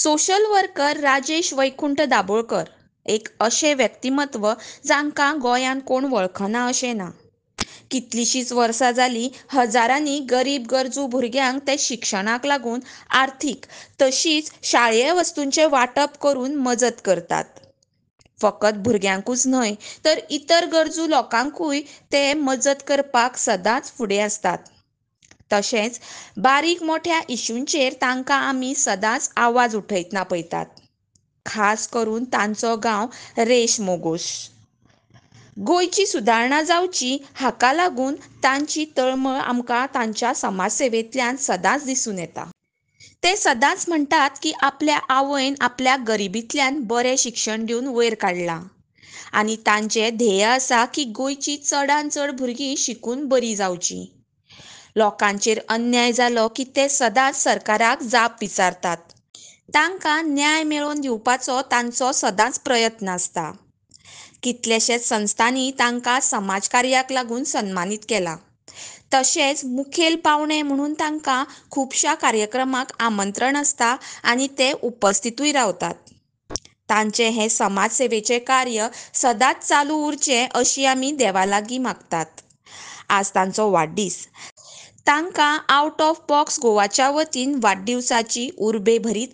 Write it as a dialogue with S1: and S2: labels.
S1: Social worker Rajesh वैकुंठ दाबोळकर एक अशें व्यक्तिमत्व जांकां गोंयान कोण वळखना अशें ना. कितलींशींच वर्सां जालीं हजारांनी गरीब गरजू भुरग्यांक ते शिक्षणाक लागून आर्थीक तशींच शाळेय वस्तूंचें वांटप करून मजत करतात. फकत भुरग्यांकूच न्हय तर इतर गरजू लोकांकूय ते मजत करपाक सदांच फुडें आसतात. तशेंच बारीक मोठ्या इश्यूंचेर तांकां आमी सदांच आवाज उठयतना पळयतात. खास करून तांचो गांव रेश मोगोश. गोंयची सुदारणा जावची हाका लागून तांची तळमळ आमकां तांच्या समाजसेवेंतल्यान सदांच दिसून येता. ते सदांच म्हणटात की आपल्या आवयन आपल्या गरिबींतल्यान बरें शिक्षण दिवन वयर काडलां आनी तांचें ध्येय आसा की गोंयची चडांत चड भुरगीं शिकून बरीं जावचीं. लोकांचेर अन्याय जालो की ते सदांच सरकाराक जाप विचारतात. तांकां न्याय मेळोवन दिवपाचो तांचो सदांच प्रयत्न आसता. कितलेशेच संस्थांनी तांकां समाजकार्याक लागून सन्मानीत केलां. तशेंच मुखेल पावणे म्हणून तांकां खुबश्या कार्यक्रमाक आमंत्रण आसता आनी ते उपस्थितूय रावतात. तांचें हें समाजसेवेचें कार्य सदांच चालू उरचें अशी आमी देवा लागीं मागतात. आज तांचो वाडदीस. तांकां आवट ऑफ बॉक्स गोवाच्या वतीन वाडदिवसाची उर्बे भरीत